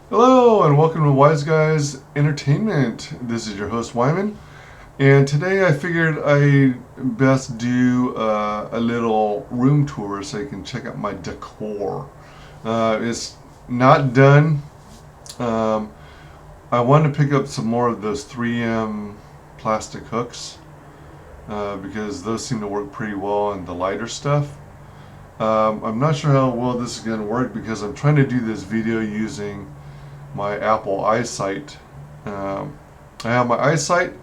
Hello and welcome to WyzGyz Entertainment. This is your host Wyman, and today I figured I best do a little room tour so you can check out my decor. It's not done. Um, I wanted to pick up some more of those 3M plastic hooks because those seem to work pretty well on the lighter stuff. I'm not sure how well this is going to work because I'm trying to do this video using my Apple eyesight. I have my eyesight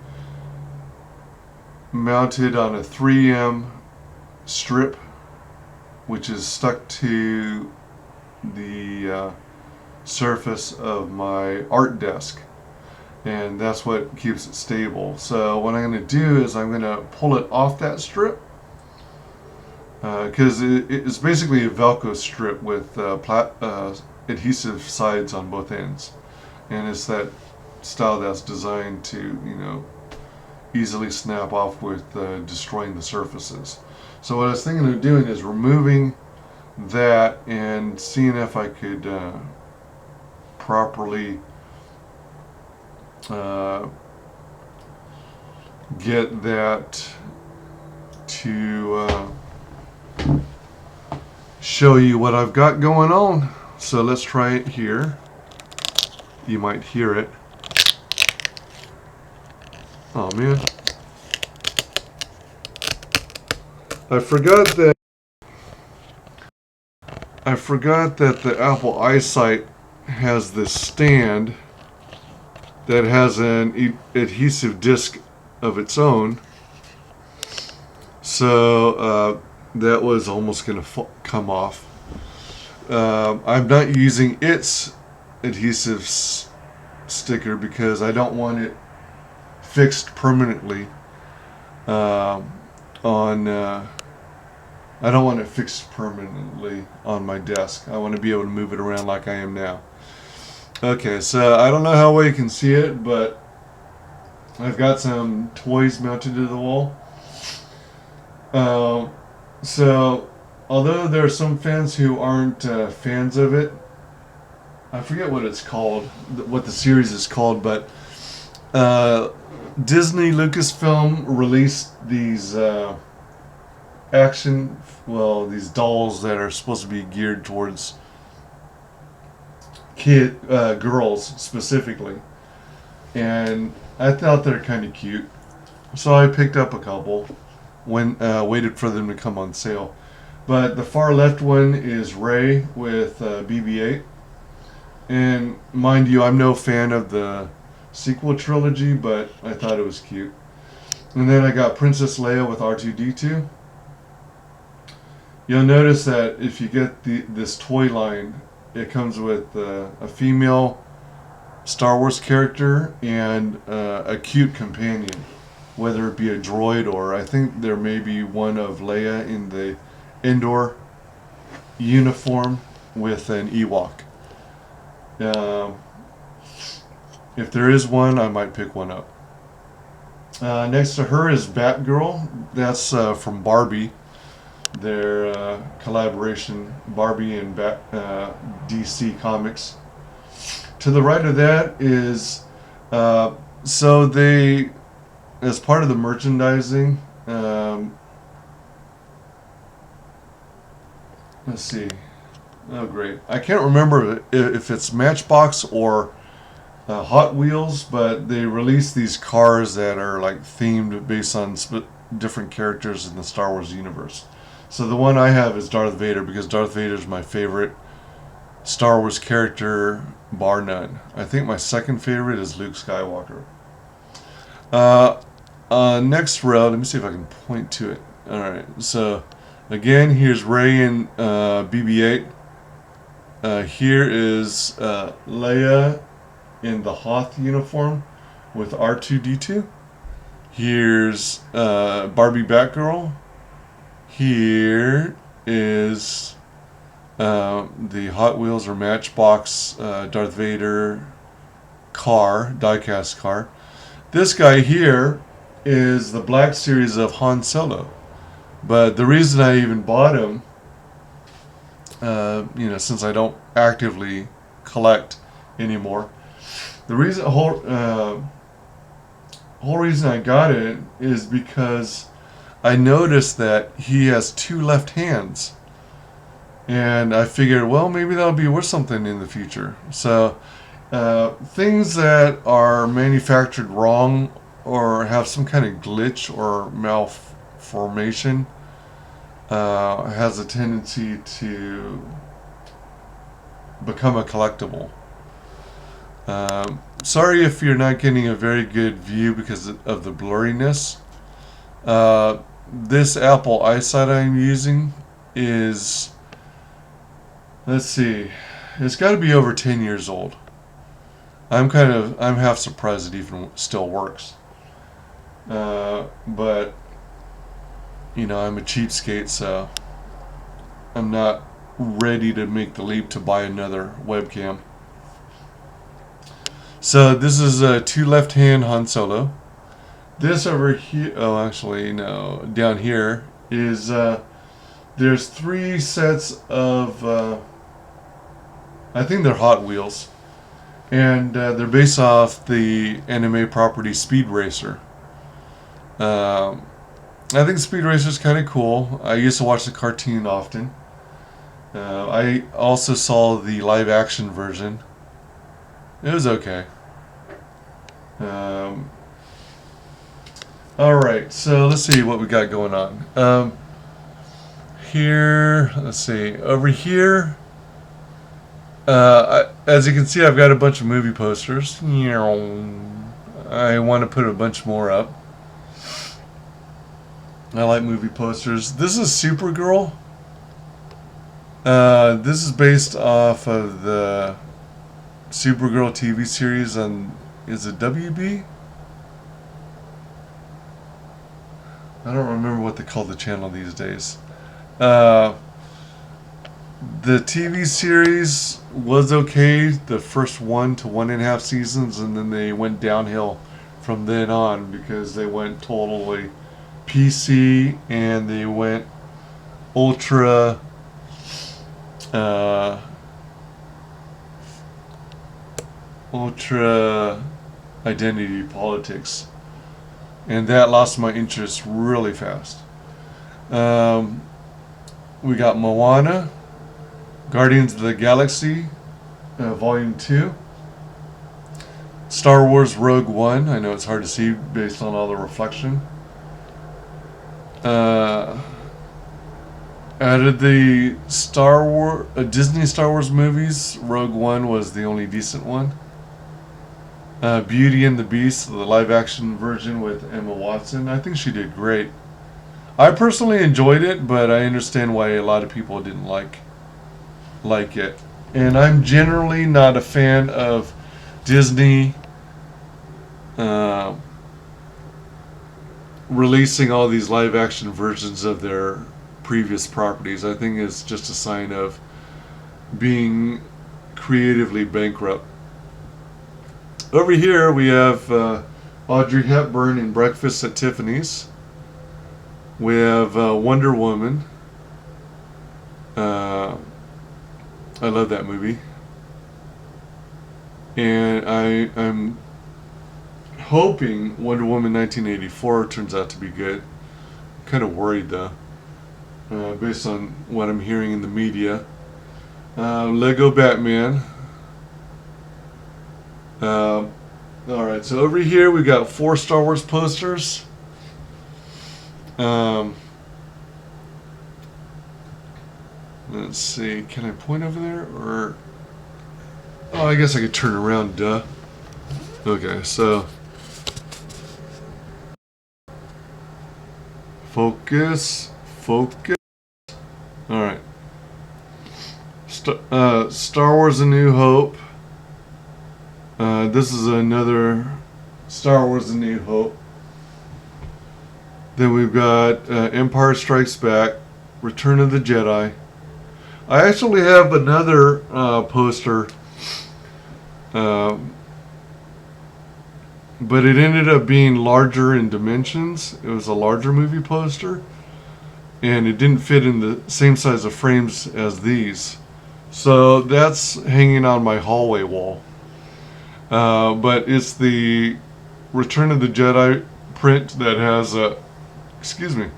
mounted on a 3M strip, which is stuck to the surface of my art desk, and that's what keeps it stable. So what I'm going to do is I'm going to pull it off that strip because it's basically a Velcro strip with adhesive sides on both ends, and it's that style that's designed to, easily snap off with destroying the surfaces. So what I was thinking of doing is removing that and seeing if I could properly get that to show you what I've got going on. So let's try it here. You might hear it. Oh man. I forgot that the Apple eyesight has this stand that has an adhesive disc of its own. So that was almost going to come off. I'm not using its adhesive sticker because I don't want it fixed permanently on. I don't want it fixed permanently on my desk. I want to be able to move it around like I am now. Okay, so I don't know how well you can see it, but I've got some toys mounted to the wall. So, although there are some fans who aren't fans of it, I forget what it's called, what the series is called, but Disney Lucasfilm released these these dolls that are supposed to be geared towards girls specifically, and I thought they're kind of cute, so I picked up a couple. Waited for them to come on sale. But the far left one is Ray with BB-8. And mind you, I'm no fan of the sequel trilogy, but I thought it was cute. And then I got Princess Leia with R2-D2. You'll notice that if you get this toy line, it comes with a female Star Wars character and a cute companion, whether it be a droid or I think there may be one of Leia in the indoor uniform with an Ewok. If there is one, I might pick one up. Next to her is Batgirl. That's from Barbie. Their collaboration, Barbie and DC Comics. To the right of that is, so they, as part of the merchandising, let's see. Oh, great. I can't remember if it's Matchbox or Hot Wheels, but they released these cars that are like themed based on different characters in the Star Wars universe. So the one I have is Darth Vader because Darth Vader is my favorite Star Wars character, bar none. I think my second favorite is Luke Skywalker. Next row, let me see if I can point to it. Alright, so again, here's Rey and BB-8. Here is Leia in the Hoth uniform with R2-D2. Here's Barbie Batgirl. Here is the Hot Wheels or Matchbox Darth Vader car, diecast car. This guy here is the Black Series of Han Solo. But the reason I even bought him, since I don't actively collect anymore. The whole reason I got it is because I noticed that he has two left hands, and I figured, well, maybe that'll be worth something in the future. So things that are manufactured wrong or have some kind of glitch or malformation has a tendency to become a collectible. Sorry if you're not getting a very good view because of the blurriness. This Apple eyesight I'm using is, let's see, it's got to be over 10 years old. I'm half surprised it even still works. But I'm a cheapskate, so I'm not ready to make the leap to buy another webcam. So this is a two left-hand Han Solo. This over here, oh actually no, down here is, there's three sets of, I think they're Hot Wheels. And they're based off the anime property Speed Racer. I think Speed Racer is kind of cool. I used to watch the cartoon often. I also saw the live action version. It was okay. Alright, so let's see what we got going on. Here, let's see. Over here, as you can see, I've got a bunch of movie posters. I want to put a bunch more up. I like movie posters. This is Supergirl. This is based off of the Supergirl TV series on, is it WB? I don't remember what they call the channel these days. The TV series was okay, the first 1 to 1.5 seasons, and then they went downhill from then on because they went totally PC and they went ultra identity politics, and that lost my interest really fast. We got Moana, Guardians of the Galaxy, Volume 2, Star Wars Rogue One. I know it's hard to see based on all the reflection. Out of the Disney Star Wars movies, Rogue One was the only decent one. Beauty and the Beast, the live action version with Emma Watson. I think she did great. I personally enjoyed it, but I understand why a lot of people didn't like it. And I'm generally not a fan of Disney releasing all these live action versions of their previous properties. I think it's just a sign of being creatively bankrupt. Over here we have Audrey Hepburn in Breakfast at Tiffany's. We have Wonder Woman. I love that movie. And I'm hoping Wonder Woman 1984 turns out to be good. I'm kind of worried though, based on what I'm hearing in the media. Lego Batman. Alright, so over here we got 4 Star Wars posters. Let's see, can I point over there, or oh, I guess I could turn around, duh. Okay, so focus. Alright. Star Wars A New Hope. This is another Star Wars A New Hope. Then we've got Empire Strikes Back, Return of the Jedi. I actually have another poster, but it ended up being larger in dimensions. It was a larger movie poster, and it didn't fit in the same size of frames as these. So that's hanging on my hallway wall. But it's the Return of the Jedi print that has excuse me,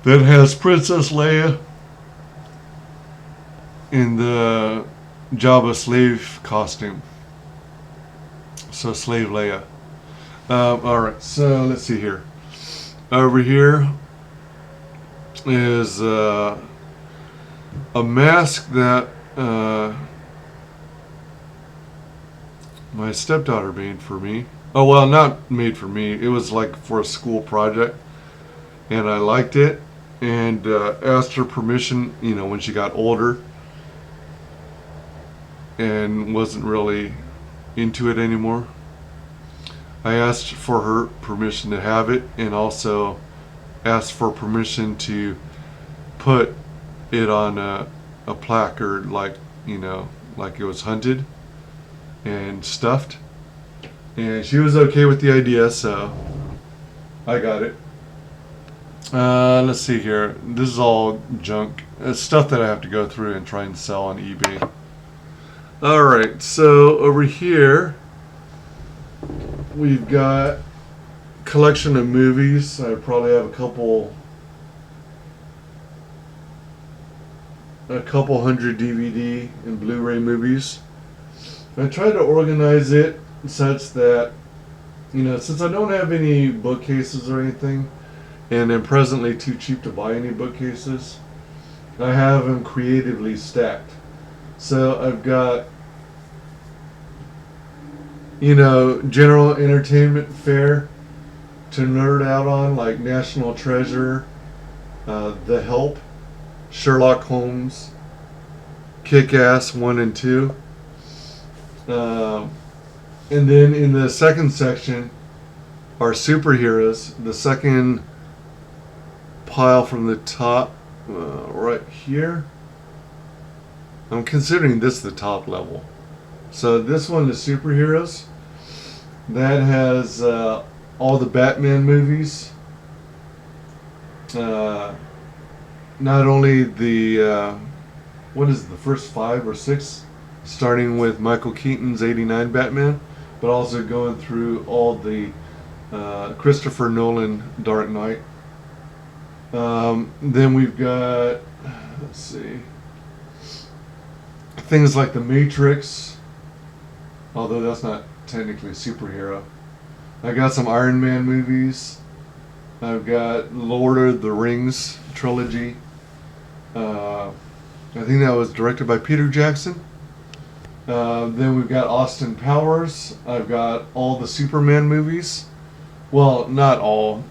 that has Princess Leia in the Jabba slave costume. So Slave Leia. Alright, so let's see here. Over here is a mask that my stepdaughter made for me. Oh, well, not made for me. It was like for a school project. And I liked it. And asked her permission, when she got older. And wasn't really into it anymore. I asked for her permission to have it. And also asked for permission to put it on a placard like it was hunted and stuffed, and she was okay with the idea, so I got it. Let's see here. This is all junk. It's stuff that I have to go through and try and sell on eBay. Alright, so over here we've got a collection of movies. I probably have a couple hundred DVD and Blu-ray movies. I tried to organize it such that, since I don't have any bookcases or anything, and I'm presently too cheap to buy any bookcases, I have them creatively stacked. So I've got, general entertainment fare to nerd out on, like National Treasure, The Help, Sherlock Holmes, Kick-Ass 1 and 2. And then in the second section are superheroes. The second pile from the top, right here. I'm considering this the top level. So this one is superheroes. That has all the Batman movies. Not only the what is it, the first 5 or 6, starting with Michael Keaton's '89 Batman, but also going through all the Christopher Nolan Dark Knight. Then we've got, let's see, things like The Matrix, although that's not technically a superhero. I got some Iron Man movies. I've got Lord of the Rings trilogy. I think that was directed by Peter Jackson. Then we've got Austin Powers. I've got all the Superman movies. Well, not all.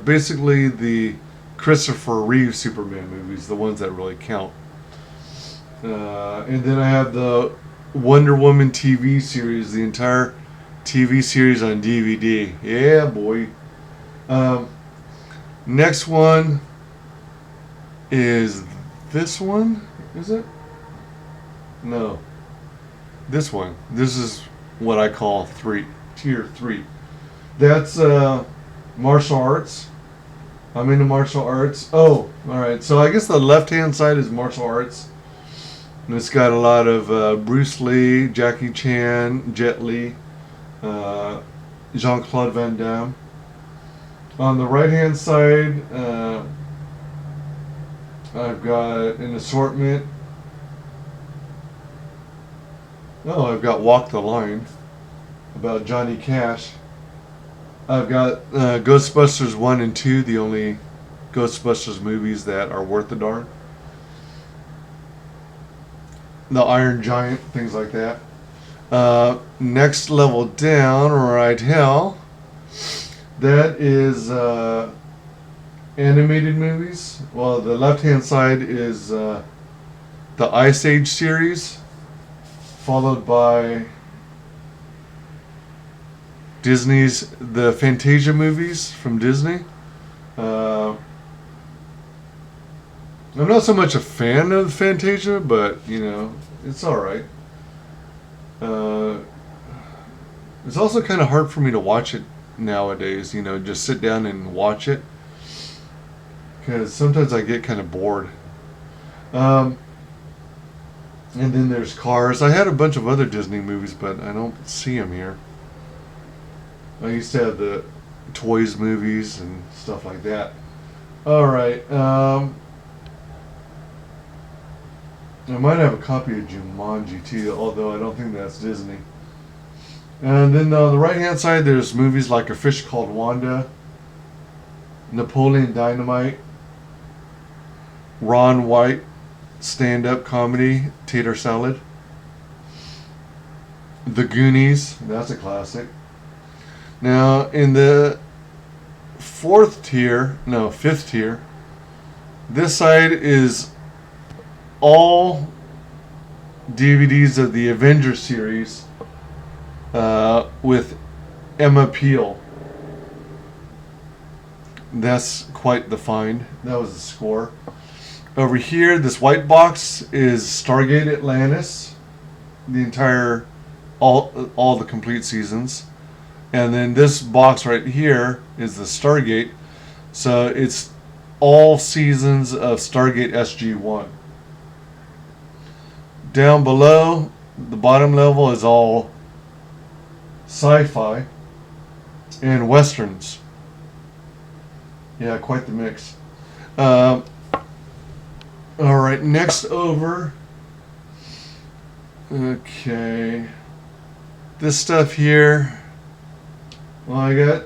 Basically the Christopher Reeve Superman movies, the ones that really count. And then I have the Wonder Woman TV series, the entire TV series on DVD. Yeah, boy. Next one is this one, is it? No. This one. This is what I call tier 3. That's martial arts. I'm into martial arts. Oh, alright. So I guess the left-hand side is martial arts. And it's got a lot of Bruce Lee, Jackie Chan, Jet Li, Jean-Claude Van Damme. On the right-hand side, I've got an assortment. Oh, I've got Walk the Line, about Johnny Cash. I've got Ghostbusters 1 and 2, the only Ghostbusters movies that are worth the darn. The Iron Giant, things like that. Next level down, right hell, that is animated movies. Well, the left-hand side is the Ice Age series, followed by Disney's the Fantasia movies from Disney. I'm not so much a fan of Fantasia, but it's alright. It's also kind of hard for me to watch it nowadays, just sit down and watch it, because sometimes I get kind of bored. And then there's Cars. I had a bunch of other Disney movies, but I don't see them here. I used to have the Toys movies and stuff like that. All right. I might have a copy of Jumanji too, although I don't think that's Disney. And then on the right hand side, there's movies like A Fish Called Wanda, Napoleon Dynamite, Ron White, stand up comedy, Tater Salad, The Goonies, that's a classic. Now, in the fifth tier, this side is all DVDs of the Avengers series with M.A.G.E. That's quite the find. That was the score. Over here, this white box is Stargate Atlantis, the entire, all the complete seasons. And then this box right here is the Stargate. So it's all seasons of Stargate SG-1. Down below, the bottom level is all sci-fi and westerns. Yeah, quite the mix. All right, next over. Okay. This stuff here. Well, I got,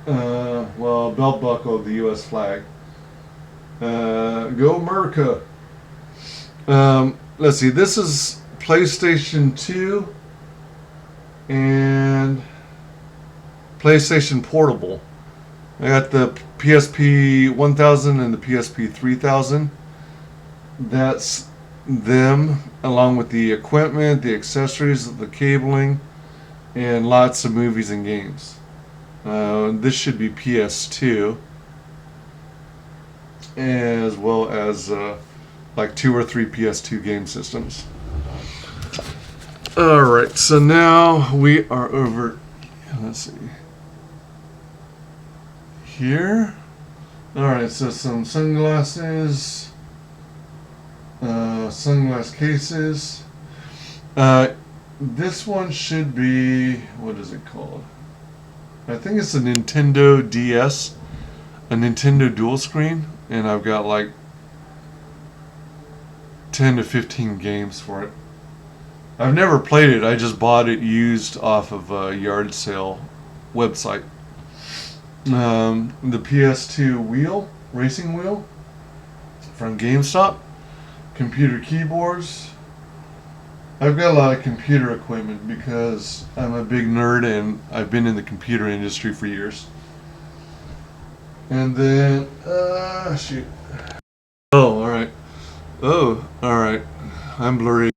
belt buckle of the U.S. flag. Go America. Let's see, this is PlayStation 2 and PlayStation Portable. I got the PSP 1000 and the PSP 3000. That's them, along with the equipment, the accessories, the cabling, and lots of movies and games. This should be PS2, as well as like 2 or 3 PS2 game systems. Alright, so now we are over, let's see, here. Alright, so some sunglasses, sunglass cases. This one should be, what is it called? I think it's a Nintendo DS, a Nintendo dual screen, and I've got like 10 to 15 games for it. I've never played it, I just bought it used off of a yard sale website. The PS2 racing wheel from GameStop, computer keyboards. I've got a lot of computer equipment because I'm a big nerd and I've been in the computer industry for years. And then, shoot. Oh, alright. Oh, alright. I'm blurry.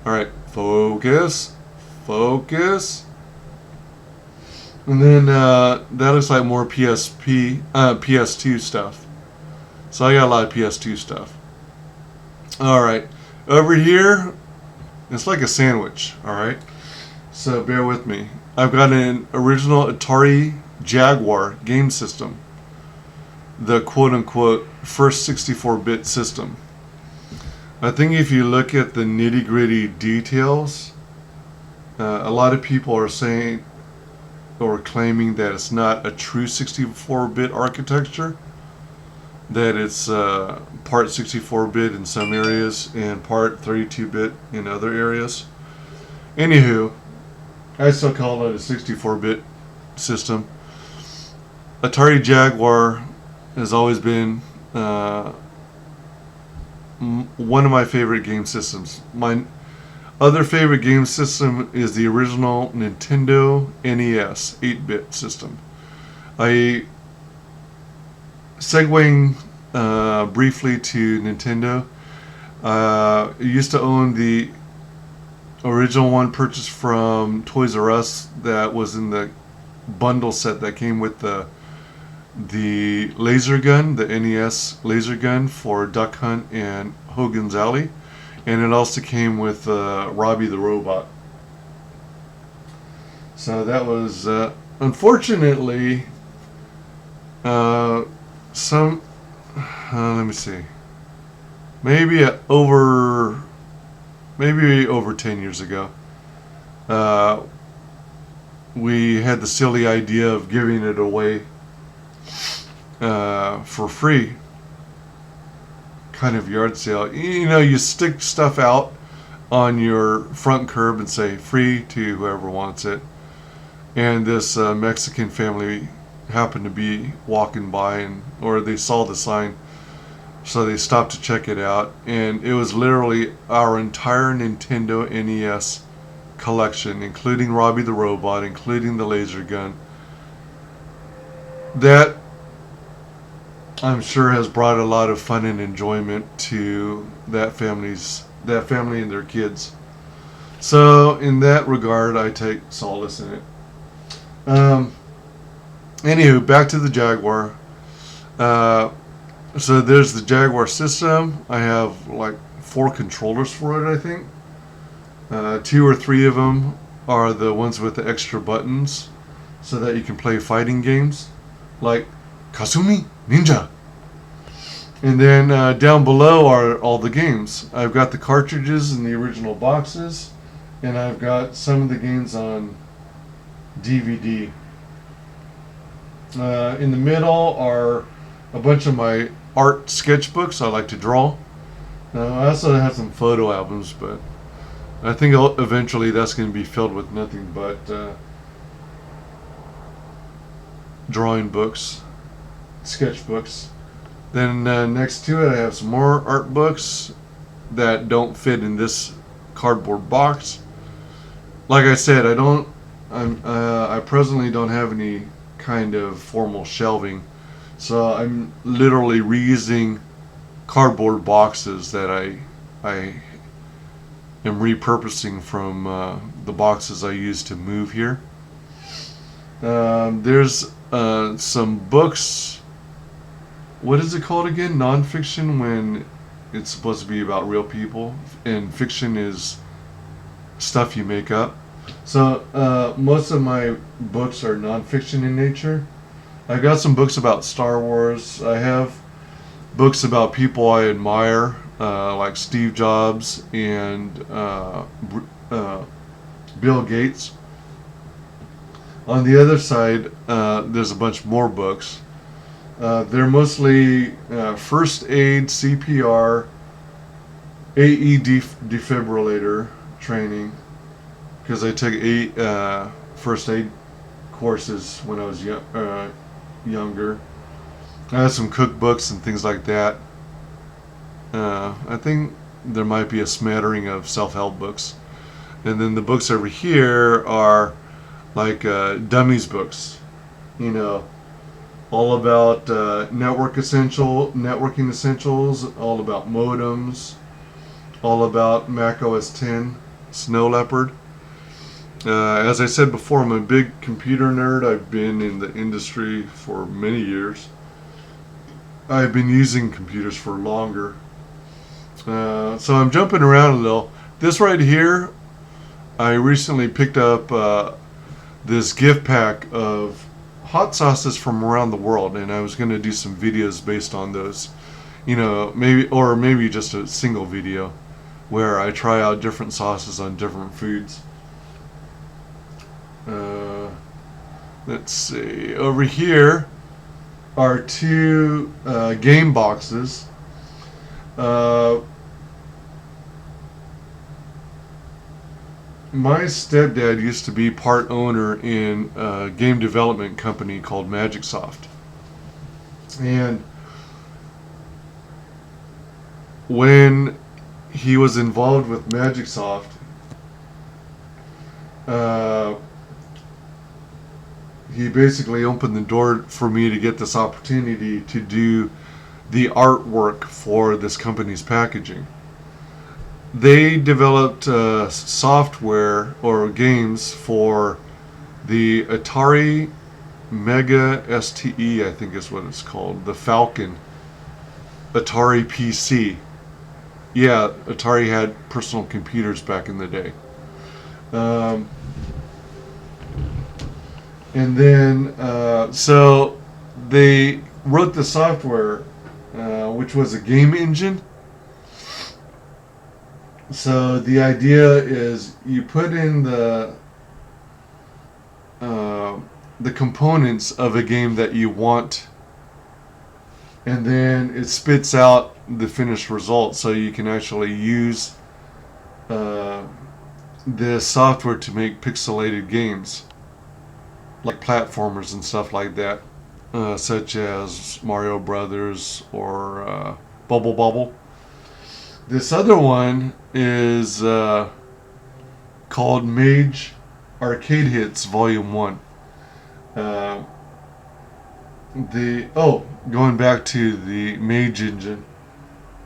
Alright, focus. Focus. And then, that looks like more PS2 stuff. So I got a lot of PS2 stuff. Alright, over here, it's like a sandwich, alright? So bear with me. I've got an original Atari Jaguar game system. The quote-unquote first 64-bit system. I think if you look at the nitty-gritty details, a lot of people are saying or claiming that it's not a true 64-bit architecture, that it's part 64-bit in some areas and part 32-bit in other areas. Anywho, I still call it a 64-bit system. Atari Jaguar has always been one of my favorite game systems. My other favorite game system is the original Nintendo NES 8-bit system. Segueing briefly to Nintendo, I used to own the original one purchased from Toys R Us that was in the bundle set that came with the laser gun, the NES laser gun for Duck Hunt and Hogan's Alley, and it also came with Robbie the Robot. So that was unfortunately let me see. maybe over 10 years ago. Uh, we had the silly idea of giving it away for free, kind of yard sale. You know, you stick stuff out on your front curb and say free to whoever wants it. And this Mexican family happened to be walking by, or they saw the sign, so they stopped to check it out. And it was literally our entire Nintendo NES collection, including Robbie the Robot, including the laser gun. That, I'm sure, has brought a lot of fun and enjoyment to that family and their kids. So in that regard, I take solace in it. Anywho, back to the Jaguar. So there's the Jaguar system. I have like 4 controllers for it, I think. 2 or 3 of them are the ones with the extra buttons, so that you can play fighting games like Kasumi Ninja. And then down below are all the games. I've got the cartridges in the original boxes, and I've got some of the games on DVD. In the middle are a bunch of my art sketchbooks. I like to draw. I also have some photo albums, but I think eventually that's going to be filled with nothing but drawing books, sketchbooks. Then next to it, I have some more art books that don't fit in this cardboard box. Like I said, I presently don't have any kind of formal shelving, so I'm literally reusing cardboard boxes that I am repurposing from the boxes I used to move here. There's some books. What is it called again? Nonfiction, when it's supposed to be about real people, and fiction is stuff you make up. So most of my books are nonfiction in nature. I got some books about Star Wars. I have books about people I admire, like Steve Jobs and Bill Gates. On the other side, there's a bunch more books. They're mostly first aid, CPR, AE defibrillator training, because I took 8 first aid courses when I was younger. I have some cookbooks and things like that. I think there might be a smattering of self-help books. And then the books over here are like dummies books, you know, all about networking essentials, all about modems, all about Mac OS 10, Snow Leopard. As I said before, I'm a big computer nerd. I've been in the industry for many years. I've been using computers for longer. So I'm jumping around a little. This right here, I recently picked up this gift pack of hot sauces from around the world, and I was going to do some videos based on those. You know, maybe just a single video where I try out different sauces on different foods. Let's see. Over here are 2 game boxes. My stepdad used to be part owner in a game development company called M.A.G.E. And when he was involved with M.A.G.E, he basically opened the door for me to get this opportunity to do the artwork for this company's packaging. They developed software or games for the Atari M.A.G.E STE, I think is what it's called, the Falcon Atari PC. Yeah, Atari had personal computers back in the day. And then, so they wrote the software, which was a game engine. So the idea is you put in the components of a game that you want, and then it spits out the finished result, so you can actually use this software to make pixelated games, like platformers and stuff like that, such as Mario Brothers or Bubble Bobble. This other one is called M.A.G.E Arcade Hits Volume 1. Going back to the M.A.G.E engine,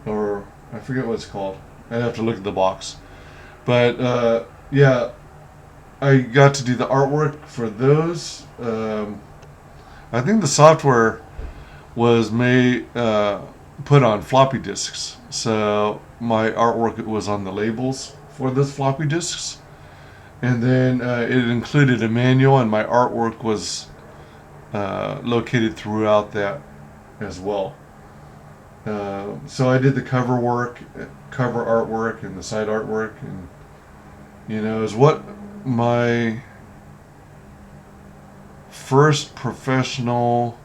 or I forget what it's called. I'd have to look at the box. But yeah, I got to do the artwork for those. I think the software was put on floppy disks, so my artwork was on the labels for those floppy disks, and then it included a manual, and my artwork was located throughout that as well. So I did the cover artwork, and the side artwork, and is what my first professional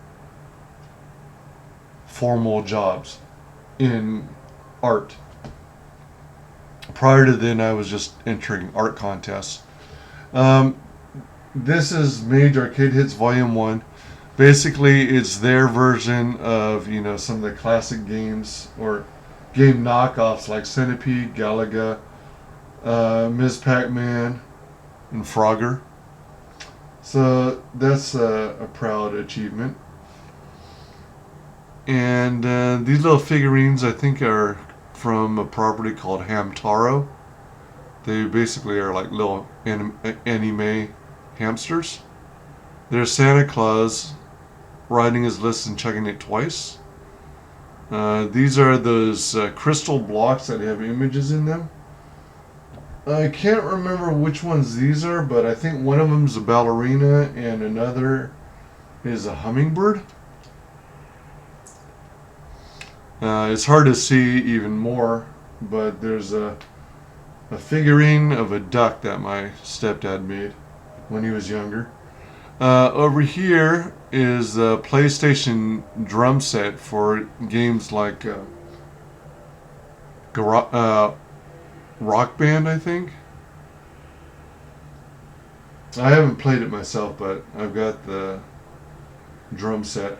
formal jobs in art. Prior to then, I was just entering art contests. This is M.A.G.E Arcade Hits Volume 1. Basically, it's their version of, some of the classic games or game knockoffs like Centipede, Galaga, Ms. Pac-Man, and Frogger. So that's a proud achievement. And these little figurines, I think, are from a property called Hamtaro. They basically are like little anime hamsters. There's Santa Claus writing his list and checking it twice. These are those crystal blocks that have images in them. I can't remember which ones these are, but I think one of them is a ballerina and another is a hummingbird. It's hard to see even more, but there's a figurine of a duck that my stepdad made when he was younger. Over here is a PlayStation drum set for games like Rock Band, I think. I haven't played it myself, but I've got the drum set.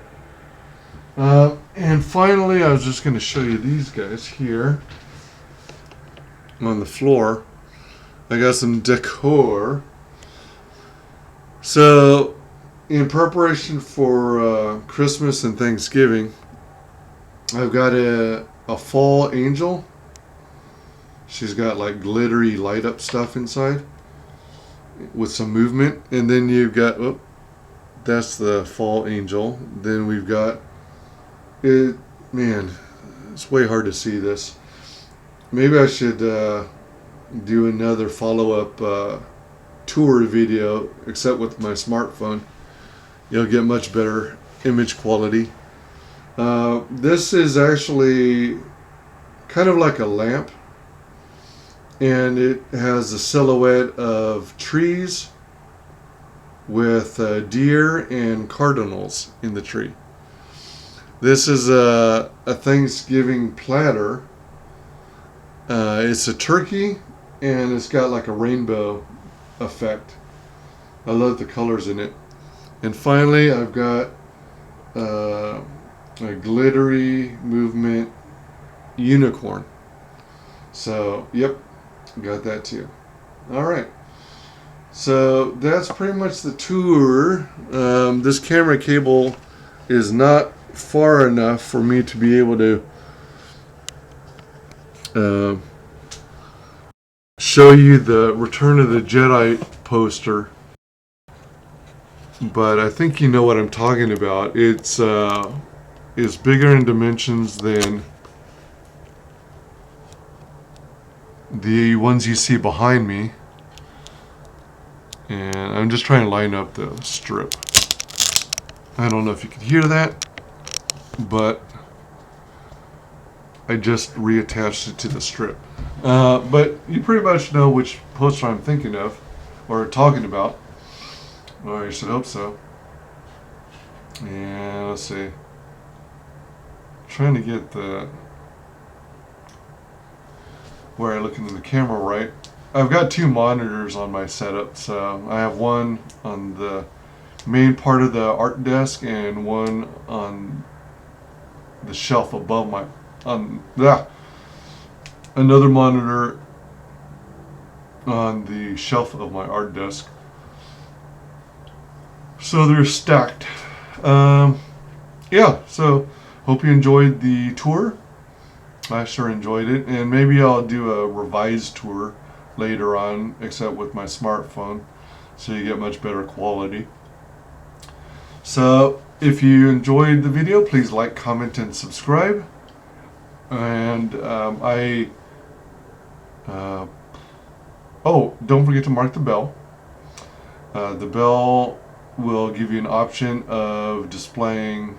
And finally, I was just going to show you these guys here on the floor. I got some decor. So, in preparation for Christmas and Thanksgiving, I've got a fall angel. She's got like glittery light up stuff inside with some movement. And then you've got, that's the fall angel. Then we've got it. Man, it's way hard to see this. Maybe I should do another follow-up tour video, except with my smartphone. You'll get much better image quality. This is actually kind of like a lamp, and it has a silhouette of trees with deer and cardinals in the tree. This is a Thanksgiving platter. It's a turkey, and it's got like a rainbow effect. I love the colors in it. And finally, I've got a glittery movement unicorn. So, yep, got that too. All right. So that's pretty much the tour. This camera cable is not far enough for me to be able to show you the Return of the Jedi poster, but I think you know what I'm talking about. It's bigger in dimensions than the ones you see behind me, and I'm just trying to line up the strip. I don't know if you can hear that, but I just reattached it to the strip. But you pretty much know which poster I'm thinking of or talking about. Or I should hope so. And let's see. Trying to get the where I look into the camera right. I've got two monitors on my setup, so I have one on the main part of the art desk and one on the shelf above my another monitor on the shelf of my art desk. So they're stacked. Yeah, so hope you enjoyed the tour. I sure enjoyed it, and maybe I'll do a revised tour later on, except with my smartphone, so you get much better quality. So if you enjoyed the video, please like, comment, and subscribe. And don't forget to mark the bell. The bell will give you an option of displaying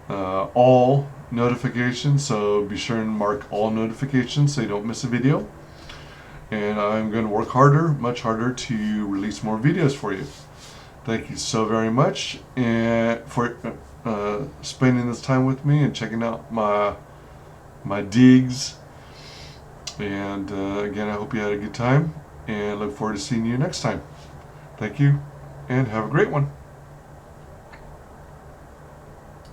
all notifications, so be sure and mark all notifications so you don't miss a video. And I'm going to work harder, much harder, to release more videos for you. Thank you so very much and for spending this time with me and checking out my digs. And again, I hope you had a good time and look forward to seeing you next time. Thank you and have a great one.